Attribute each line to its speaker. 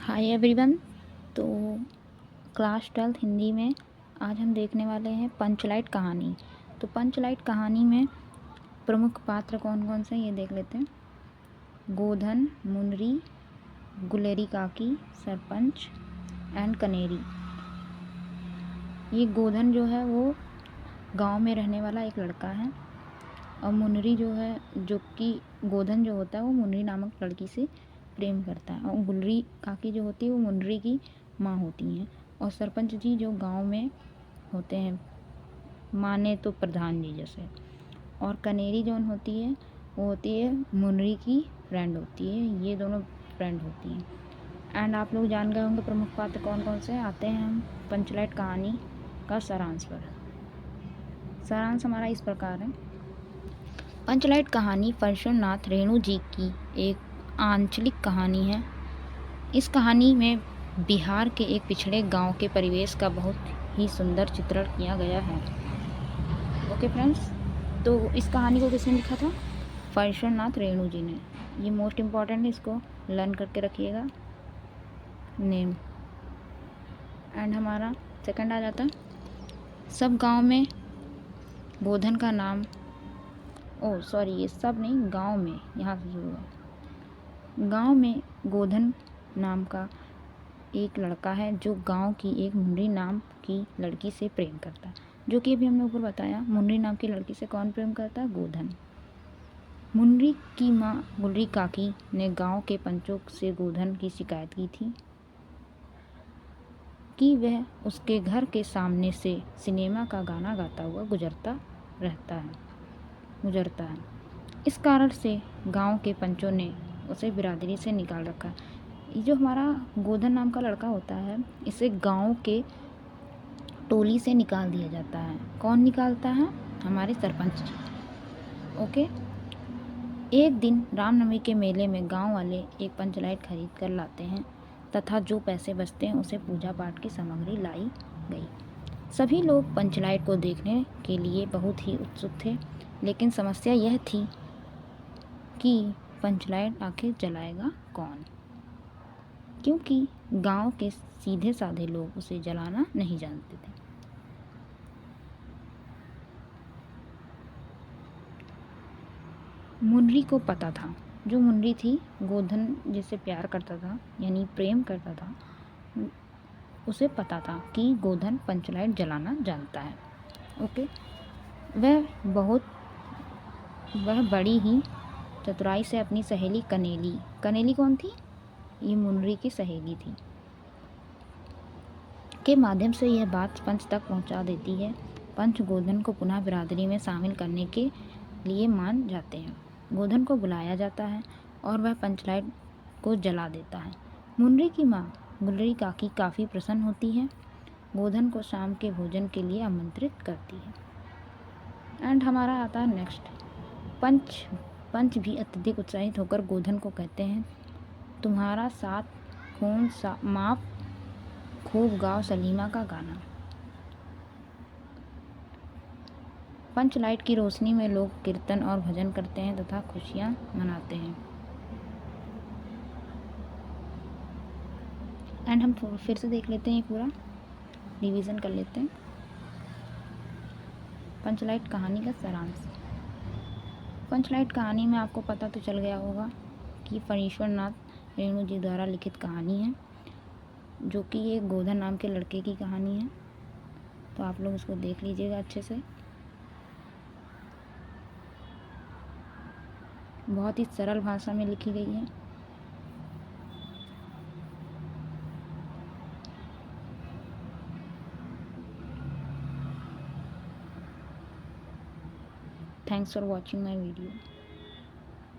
Speaker 1: Hi everyone. तो class 12th Hindi में आज हम देखने वाले हैं पंचलाइट कहानी। तो पंचलाइट कहानी में प्रमुख पात्र कौन कौन से ये देख लेते हैं। गोधन, मुनरी, गुलेरी काकी, सरपंच एंड कनेरी। ये गोधन जो है वो गांव में रहने वाला एक लड़का है और मुनरी जो है, जो कि गोधन जो होता है वो मुनरी नामक लड़की से प्रेम करता है और गुलरी काकी जो होती है वो मुनरी की माँ होती हैं और सरपंच जी जो गांव में होते हैं, माने तो प्रधान जी जैसे। और कनेरी जो होती है वो होती है मुनरी की फ्रेंड होती है। ये दोनों फ्रेंड होती हैं। एंड आप लोग जान गए होंगे प्रमुख पात्र कौन कौन से। आते हैं हम पंचलाइट कहानी का सारांश पर। सारांश हमारा इस प्रकार है। पंचलाइट कहानी परशुनाथ रेणु जी की एक आंचलिक कहानी है। इस कहानी में बिहार के एक पिछड़े गांव के परिवेश का बहुत ही सुंदर चित्रण किया गया है। ओके फ्रेंड्स, तो इस कहानी को किसने लिखा था? परशुनाथ रेणु जी ने। ये मोस्ट इम्पॉर्टेंट है, इसको लर्न करके रखिएगा नेम। एंड हमारा सेकंड आ जाता है। सब गांव में गोधन का नाम, ये सब नहीं, गांव में, यहाँ से शुरू है। गांव में गोधन नाम का एक लड़का है जो गांव की एक मुन्नी नाम की लड़की से प्रेम करता है। जो कि अभी हमने ऊपर बताया, मुन्नी नाम की लड़की से कौन प्रेम करता है? गोधन। मुन्नी की माँ गुलरी काकी ने गांव के पंचों से गोधन की शिकायत की थी कि वह उसके घर के सामने से सिनेमा का गाना गाता हुआ गुजरता है। इस कारण से गांव के पंचों ने उसे बिरादरी से निकाल रखा। ये जो हमारा गोधन नाम का लड़का होता है, इसे गांव के टोली से निकाल दिया जाता है। कौन निकालता है? हमारे सरपंच जी। ओके। एक दिन रामनवमी के मेले में गांव वाले एक पंचलाइट खरीद कर लाते हैं तथा जो पैसे बचते हैं उसे पूजा पाठ की सामग्री लाई गई। सभी लोग पंचलाइट को देखने के लिए बहुत ही उत्सुक थे, लेकिन समस्या यह थी कि पंचलाइट आखिर जलाएगा कौन, क्योंकि गांव के सीधे साधे लोग उसे जलाना नहीं जानते थे। मुनरी को पता था, जो मुनरी थी, गोधन जिससे प्यार करता था यानी प्रेम करता था, उसे पता था कि गोधन पंचलाइट जलाना जानता है। ओके। वह बड़ी ही चतुराई से अपनी सहेली कनेली कौन थी? ये मुनरी की सहेली थी, के माध्यम से यह बात पंच तक पहुंचा देती है। पंच गोधन को पुनः बिरादरी में शामिल करने के लिए मान जाते हैं। गोधन को बुलाया जाता है और वह पंचलाइट को जला देता है। मुनरी की माँ गुलरी काकी काफ़ी प्रसन्न होती है, गोधन को शाम के भोजन के लिए आमंत्रित करती है। एंड हमारा आता है नेक्स्ट। पंच भी अत्यधिक उत्साहित होकर गोधन को कहते हैं, तुम्हारा साथ खून माफ, खूब गाओ सलीमा का गाना। पंचलाइट की रोशनी में लोग कीर्तन और भजन करते हैं तथा खुशियां मनाते हैं। एंड हम फिर से देख लेते हैं, पूरा रिवीजन कर लेते हैं पंचलाइट कहानी का सारांश। पंचलाइट कहानी में आपको पता तो चल गया होगा कि परमेश्वरनाथ रेणु जी द्वारा लिखित कहानी है, जो कि एक गोधन नाम के लड़के की कहानी है। तो आप लोग इसको देख लीजिएगा अच्छे से। बहुत ही सरल भाषा में लिखी गई है। Thanks for watching my video.